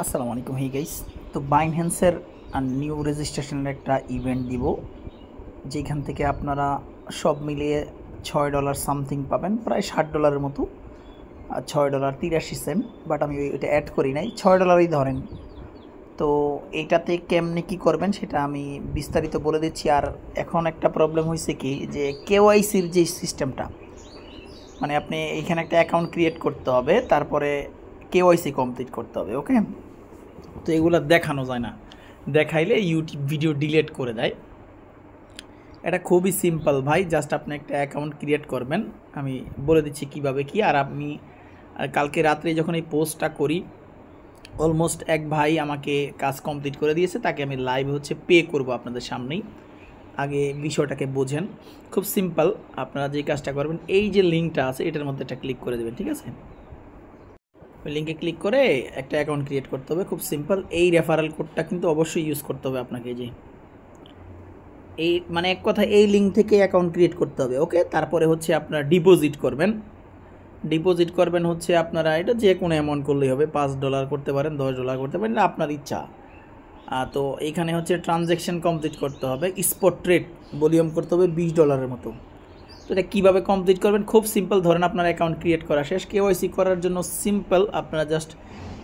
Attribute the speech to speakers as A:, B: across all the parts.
A: আসসালামু আলাইকুম। Hey guys, তো বাইন্যান্সের নিউ রেজিস্ট্রেশনের একটা ইভেন্ট দিব, যেখান থেকে আপনারা সব মিলিয়ে $6 সামথিং পাবেন, প্রায় $60 মতো। আর $6.83, বাট আমি এটা অ্যাড করি নাই, $6 ধরেন। তো এইটাতে কেমনে কি করবেন সেটা আমি বিস্তারিত বলে দিচ্ছি। আর এখন একটা প্রবলেম হয়েছে কি, যে কেওয়াইসির যে সিস্টেমটা, মানে আপনি এইখানে একটা অ্যাকাউন্ট ক্রিয়েট করতে হবে, তারপরে কেওয়াইসি কমপ্লিট করতে হবে। ওকে, তো এগুলো দেখানো যায় না, দেখাইলে ইউটিউব ভিডিও ডিলিট করে দেয়। এটা খুবই সিম্পল ভাই, জাস্ট আপনি একটা অ্যাকাউন্ট ক্রিয়েট করবেন। আমি বলে দিচ্ছি কিভাবে কি। আর আমি কালকে রাত্রে যখন এই পোস্টটা করি, অলমোস্ট এক ভাই আমাকে কাজ কমপ্লিট করে দিয়েছে, তাকে আমি লাইভ পে করব আপনাদের সামনেই। আগে বিষয়টাকে বোঝেন, খুব সিম্পল। আপনারা যে কাজটা করবেন, এই যে লিঙ্কটা আছে এটার মধ্যে একটা ক্লিক করে দেবেন, ঠিক আছে? ওই লিঙ্কে ক্লিক করে একটা অ্যাকাউন্ট ক্রিয়েট করতে হবে, খুব সিম্পল। এই রেফারেল কোডটা কিন্তু অবশ্যই ইউজ করতে হবে আপনাকে, যে এই মানে এক কথা এই লিঙ্ক থেকে অ্যাকাউন্ট ক্রিয়েট করতে হবে। ওকে, তারপরে আপনারা ডিপোজিট করবেন। আপনারা এটা যে কোনো অ্যামাউন্ট করলেই হবে, $5 করতে পারেন, $10 করতে পারেন, আপনার ইচ্ছা। তো এইখানে ট্রানজ্যাকশন কমপ্লিট করতে হবে, স্পট ট্রেড ভলিউম করতে হবে $20 মতো। তো এটা কীভাবে কমপ্লিট করবেন, খুব সিম্পল। ধরেন আপনার অ্যাকাউন্ট ক্রিয়েট করা শেষ, কেওয়াইসি করার জন্য সিম্পল, আপনারা জাস্ট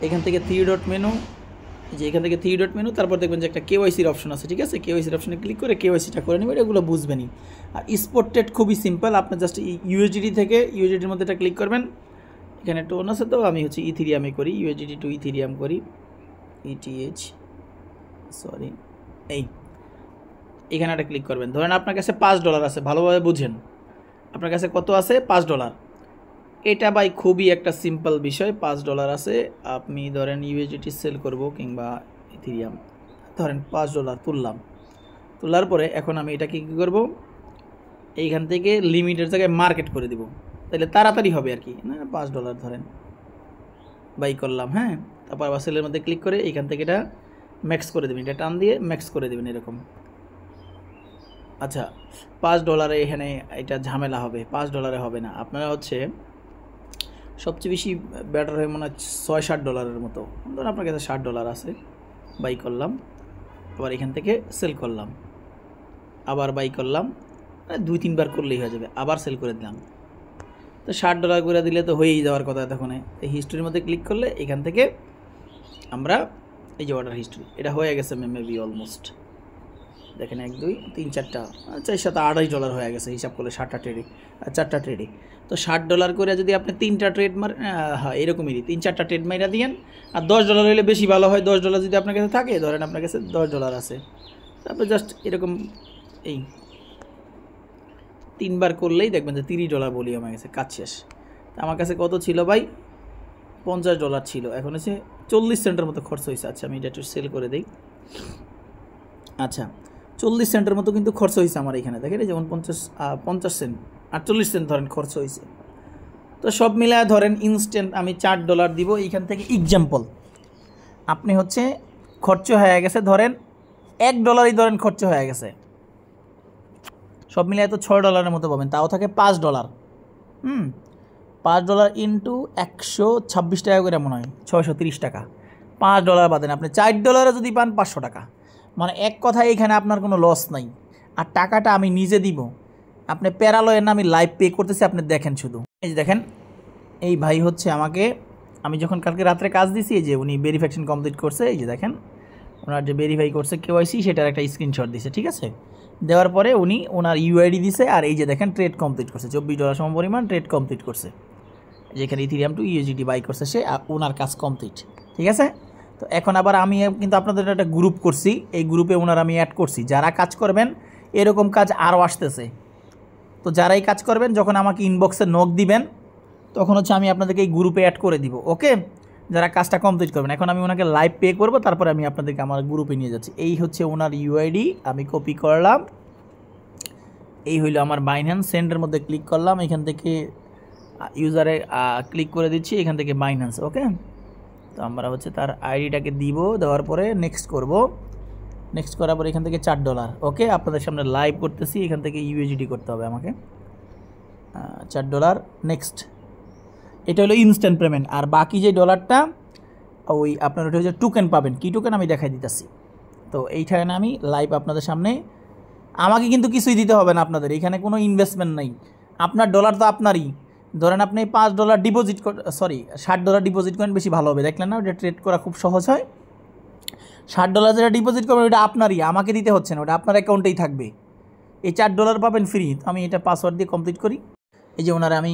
A: এখান থেকে থ্রি ডট মেনু, তারপর দেখবেন যে একটা কেওয়াইসির অপশন আছে, ঠিক আছে? কেওয়াইসির অপশনে ক্লিক করে কেওয়াইসিটা করে নেবেন, এগুলো বুঝবেনই। আর স্পট ট্রেড খুবই সিম্পল, আপনি জাস্ট ইউএসডিটি থেকে ইউএসডিটির মধ্যে এটা ক্লিক করবেন। এখানে টোন আছে, তো আমি ইথিরিয়ামে করি, ইউএসডিটি টু ইথিরিয়াম করি, এখানে একটা ক্লিক করবেন। ধরেন আপনার কাছে $5 আছে, ভালোভাবে বুঝেন, আপনার কাছে কত আছে? $5। এটা ভাই খুবই একটা সিম্পল বিষয়। $5 আছে, আপনি ধরেন ইউএসডিটি সেল করব কিংবা ইথিরিয়াম, ধরেন $5 তুললাম। তোলার পরে এখন আমি এটাকে কী করব, এইখান থেকে লিমিটের জায়গায় মার্কেট করে দিব, তাহলে তাড়াতাড়ি হবে আর কি না। $5 ধরেন বাই করলাম, হ্যাঁ। তারপর আবার সেলের মধ্যে ক্লিক করে এইখান থেকে এটা ম্যাক্স করে দেবেন, এটা টান দিয়ে ম্যাক্স করে দেবেন এরকম। আচ্ছা, $5 এখানে এটা ঝামেলা হবে, $5 হবে না। আপনারা সবচেয়ে বেশি বেটার হয় মনে হয় $6-7 মতো। ধরুন আপনার কাছে $60 আছে, বাই করলাম, আবার এখান থেকে সেল করলাম, আবার বাই করলাম, 2-3 বার করলেই হয়ে যাবে, আবার সেল করে দিলাম। তো $60 করে দিলে তো হয়েই যাওয়ার কথা। তখন এই হিস্ট্রির মধ্যে ক্লিক করলে এখান থেকে আমরা এই যে অর্ডার হিস্ট্রি, এটা হয়ে গেছে মেবি অলমোস্ট, দেখেন 1 2 3 4টা, 4 7 $28 হয়ে গেছে হিসাব করলে 4টা ট্রেডে। তো $60 করে যদি আপনি 3টা ট্রেড মারেন, হ্যাঁ এরকমই 3-4টা ট্রেড মাইরা দিয়েন। আর $10 হলে বেশি ভালো হয়। $10 যদি আপনার কাছে থাকে, ধরেন আপনার কাছে $10 আছে, তারপর জাস্ট এরকম এই 3 বার করলেই দেখবেন যে $30 ভলিউম হয়ে গেছে, কাজ শেষ। আমার কাছে কত ছিল ভাই? $50 ছিল, এখন 40 সেন্টের মতো খরচ হয়েছে। আচ্ছা, আমি এটা একটু সেল করে দিই। আচ্ছা, 40 সেন্টের মতো কিন্তু খরচ হয়েছে আমার এখানে, দেখেন যেমন 50 সেন্ট, 48 সেন্ট ধরেন খরচ হয়েছে। তো সব মিলায় ধরেন ইনস্ট্যান্ট আমি $4 দিব এইখান থেকে। এক্সাম্পল, আপনি খরচ হয়ে গেছে, ধরেন $1 ধরেন খরচ হয়ে গেছে, সব মিলায় তো $6 মতো পাবেন, তাও থাকে $5। $5 ইন্টু 126 টাকা করে মনে হয়, 630 টাকা। $5 বাদেন আপনি $4 যদি পান, 500 টাকা। মানে এক কথায় এখানে আপনার কোনো লস নাই। আর টাকাটা আমি নিজে দিব, আপনি প্যারালয়ের না, আমি লাইভ পে করতেছি, আপনি দেখেন শুধু। এই যে দেখেন, এই ভাই আমাকে, আমি যখন কালকে রাত্রে কাজ দিছি, এই যে উনি ভেরিফিকেশন কমপ্লিট করছে, এই যে দেখেন ওনার যে ভেরিফাই করছে কেওয়াইসি, সেটার একটা স্ক্রিনশট দিছে, ঠিক আছে? দেওয়ার পরে উনি ওনার ইউআইডি দিছে, আর এই যে দেখেন ট্রেড কমপ্লিট করছে, $24 সম পরিমাণ ট্রেড কমপ্লিট করছে। যেখানে ইথিরিয়াম টু ইউএসডিটি বাই করছে সে, ওনার কাজ কমপ্লিট, ঠিক আছে? তো এখন আবার আমি কিন্তু আপনাদের একটা গ্রুপ করছি, এই গ্রুপে ওনার আমি অ্যাড করছি। যারা কাজ করবেন, এরকম কাজ আরও আসতেছে। তো যারাই কাজ করবেন, যখন আমাকে ইনবক্সে নক দিবেন, তখন আমি আপনাদেরকে এই গ্রুপে অ্যাড করে দিব। ওকে, যারা কাজটা কমপ্লিট করবেন। এখন আমি ওনাকে লাইভ পে করব, তারপরে আমি আপনাদেরকে আমার গ্রুপে নিয়ে যাচ্ছি। এই ওনার ইউআইডি, আমি কপি করলাম, এই হইল আমার বাইন্যান্স। সেন্ডের মধ্যে ক্লিক করলাম, এখান থেকে ইউজারে ক্লিক করে দিচ্ছি, এখান থেকে বাইন্যান্স। ওকে, তো আমরা তার আইডিটাকে দিব, দেওয়ার পরে নেক্সট করব। নেক্সট করার পরে এখান থেকে $4, ওকে আপনাদের সামনে লাইভ করতেছি। এখান থেকে ইউএসডি করতে হবে আমাকে, $4 নেক্সট। এটা হলো ইনস্ট্যান্ট পেমেন্ট। আর বাকি যে ডলারটা, ওই আপনার ওটা হচ্ছে টোকেন পাবেন। কি টোকেন আমি দেখাই দিতেছি। তো এইখানে আমি লাইভ আপনাদের সামনে, আমাকে কিন্তু কিছুই দিতে হবে না আপনাদের, এখানে কোনো ইনভেস্টমেন্ট নেই। আপনার ডলার তো আপনারই, ধরেন আপনি $5 ডিপোজিট $60 ডিপোজিট করেন, বেশি ভালো হবে। দেখলেন না, ওটা ট্রেড করা খুব সহজ হয়। $60 যেটা ডিপোজিট করবেন ওটা আপনারই, আমাকে দিতে হচ্ছে না, ওটা আপনার অ্যাকাউন্টেই থাকবে। এই $4 পাবেন ফ্রি। তো আমি এটা পাসওয়ার্ড দিয়ে কমপ্লিট করি। এই যে ওনারা আমি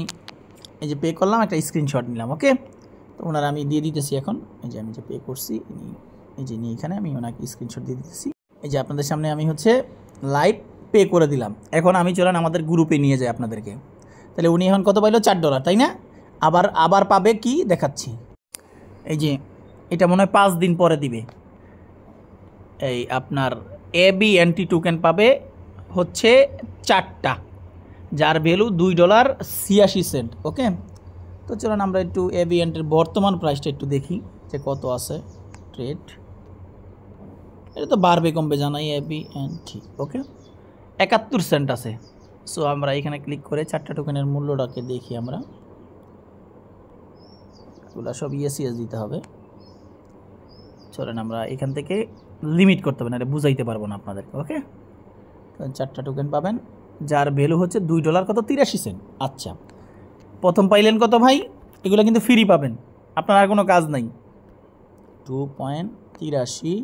A: এই যে পে করলাম, একটা স্ক্রিনশট নিলাম। ওকে, তো ওনারা আমি দিয়ে দিতেছি এখন। এই যে আমি যে পে করছি, এই যে নিয়ে এখানে আমি ওনাকে স্ক্রিনশট দিয়ে দিতেছি। এই যে আপনাদের সামনে আমি হচ্ছে লাইভ পে করে দিলাম। এখন আমি চলেন আমাদের গ্রুপে নিয়ে যাই আপনাদেরকে। তাহলে উনি এখন কত পাইলো? $4, তাই না? আবার পাবে কি দেখাচ্ছি। এই যে এটা মনে হয় 5 দিন পরে দিবে। এই আপনার ABNT টোকেন পাবে হচ্ছে 4টা, যার ভ্যালু $2.86। ওকে, তো চলুন আমরা একটু ABNTর বর্তমান প্রাইসটা একটু দেখি যে কত আছে ট্রেড। এটা তো বাড়বে কমবে জানাই ABNT। ওকে, 71 সেন্ট আছে। সো আমরা এখানে ক্লিক করে 4টা টোকেনের মূল্যটাকে দেখি আমরা। এগুলো সব ইএসিএস দিতে হবে। চলেন আমরা এখান থেকে লিমিট করতে হবে না, এটা বুঝাইতে পারবো না আপনাদেরকে। ওকে, তো 4টা টোকেন পাবেন যার ভ্যালু হচ্ছে $2.83। আচ্ছা, প্রথম পাইলেন কত ভাই? এগুলো কিন্তু ফ্রি পাবেন, আপনার আর কোনো কাজ নাই। 2.83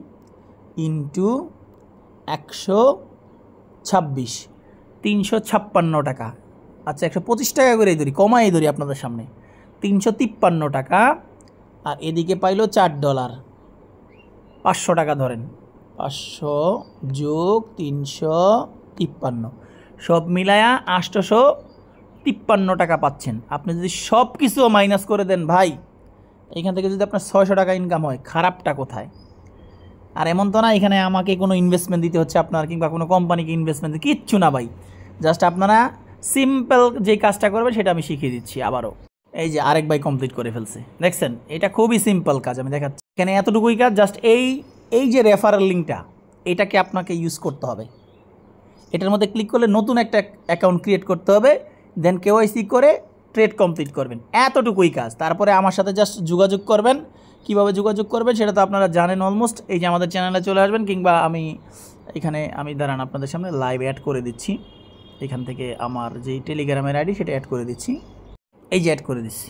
A: ইন্টু 126, 356 টাকা। আচ্ছা, 125 টাকা করে ধরি, কমাই ধরি আপনাদের সামনে, 353 টাকা। আর এদিকে পাইলো $4, 500 টাকা ধরেন, 500 যোগ 353, সব মিলায়া 853 টাকা পাচ্ছেন। আপনি যদি সব কিছু মাইনাস করে দেন ভাই, এখান থেকে যদি আপনার 600 টাকা ইনকাম হয়, খারাপটা কোথায়? আর এমন তো না এখানে আমাকে কোনো ইনভেস্টমেন্ট দিতে হচ্ছে আপনার, কিংবা কোনো কোম্পানিকে ইনভেস্টমেন্ট, কিচ্ছু না ভাই। জাস্ট আপনারা সিম্পল যে কাজটা করবেন সেটা আমি শিখিয়ে দিচ্ছি আবারও। এই যে আরেক ভাই কমপ্লিট করে ফেলছে, দেখছেন? এটা খুবই সিম্পল কাজ, আমি দেখাচ্ছি। এখানে এতটুকুই কাজ, জাস্ট এই যে রেফারেল লিঙ্কটা, এটাকে আপনাকে ইউজ করতে হবে। এটার মধ্যে ক্লিক করলে নতুন একটা অ্যাকাউন্ট ক্রিয়েট করতে হবে, দেন KYC করে ট্রেড কমপ্লিট করবেন। এতটুকুই কাজ। তারপরে আমার সাথে জাস্ট যোগাযোগ করবেন। কীভাবে যোগাযোগ করবেন সেটা তো আপনারা জানেন অলমোস্ট। এই যে আমাদের চ্যানেলে চলে আসবেন, কিংবা আমি দাঁড়ান আপনাদের সামনে লাইভ অ্যাড করে দিচ্ছি। এখান থেকে আমার যে টেলিগ্রামের আইডি সেটা অ্যাড করে দিচ্ছি। এই যে অ্যাড করে দিচ্ছি,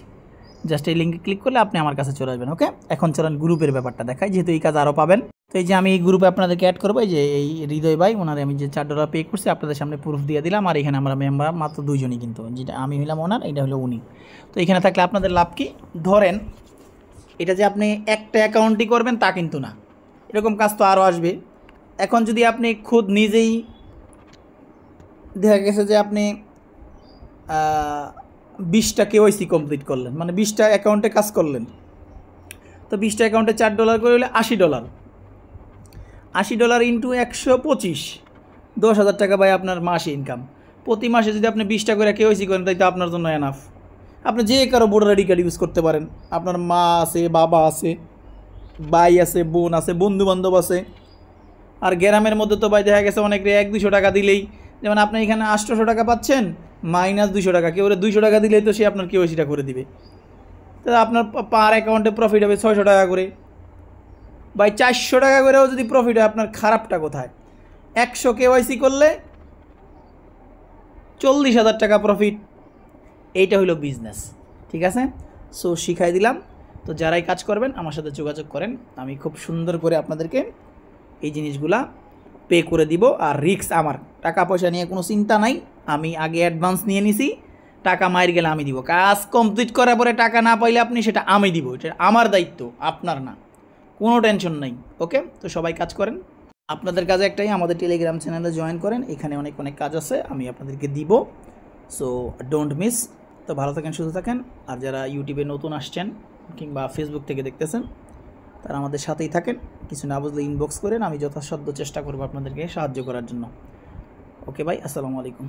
A: জাস্ট এই লিঙ্কে ক্লিক করলে আপনি আমার কাছে চলে আসবেন। ওকে, এখন চলেন গ্রুপের ব্যাপারটা দেখাই, যেহেতু এই কাজ আরও পাবেন। তো এই যে আমি এই গ্রুপে আপনাদেরকে অ্যাড করবো। এই যে এই হৃদয় ভাই, ওনারে আমি যে $4 পে করছি আপনাদের সামনে প্রুফ দিয়ে দিলাম। আর এখানে আমরা মেম্বার মাত্র 2 জনই, কিন্তু যেটা আমি হইলাম ওনার, এটা হলো উনি। তো এখানে থাকলে আপনাদের লাভ কি? ধরেন এটা যে আপনি একটা অ্যাকাউন্টই করবেন তা কিন্তু না, এরকম কাজ তো আরও আসবে। এখন যদি আপনি খুদ নিজেই দেখা গেছে যে আপনি 20টা KYC কমপ্লিট করলেন, মানে 20টা অ্যাকাউন্টে কাজ করলেন, তো 20টা অ্যাকাউন্টে $4 করে হলে $80, $80 ইন্টু 125, 10,000 টাকা ভাই আপনার মাসে ইনকাম। প্রতি মাসে যদি আপনি 20টা করে KYC করেন, তাই তো আপনার জন্য এনাফ। আপনি যে কারো ভোটার আইডি কার্ড ইউজ করতে পারেন। আপনার মা আছে, বাবা আছে, ভাই আছে, বোন আছে, বন্ধুবান্ধব আছে। আর গ্রামের মধ্যে তো ভাই দেখা গেছে অনেকে 100-200 টাকা দিলেই, যেমন আপনি এখানে 800 টাকা পাচ্ছেন, মাইনাস 200 টাকা, কেউ 200 টাকা দিলেই তো সে আপনার KYCটা করে দিবে। তো আপনার পার অ্যাকাউন্টে প্রফিট হবে 600 টাকা করে। ভাই 400 টাকা করেও যদি প্রফিট হয়, আপনার খারাপটা কোথায়? 100 KYC করলে 40,000 টাকা প্রফিট। এইটা হলো বিজনেস, ঠিক আছে? সো শিখাই দিলাম। তো যারাই কাজ করবেন আমার সাথে যোগাযোগ করেন, আমি খুব সুন্দর করে আপনাদেরকে এই জিনিসগুলা পে করে দিব। আর রিস্ক আমার, টাকা পয়সা নিয়ে কোনো চিন্তা নাই। আমি আগে অ্যাডভান্স নিয়ে নিছি, টাকা মাইর গেলে আমি দিব। কাজ কমপ্লিট করার পরে টাকা না পাইলে আপনি সেটা আমি দিব, এটা আমার দায়িত্ব, আপনার না, কোনো টেনশন নাই। ওকে, তো সবাই কাজ করেন। আপনাদের কাজে একটাই, আমাদের টেলিগ্রাম চ্যানেলে জয়েন করেন, এখানে অনেক কাজ আছে, আমি আপনাদেরকে দিব। So don't miss. তো ভালো থাকেন, সুস্থ থাকেন। আর যারা ইউটিউবে নতুন আসছেন কিংবা ফেসবুক থেকে দেখতেছেন, তারা আমাদের সাথেই থাকেন। কিছু না বুঝলে ইনবক্স করেন, আমি যথাসাধ্য চেষ্টা করব আপনাদেরকে সাহায্য করার জন্য। ওকে ভাই, আসসালামু আলাইকুম।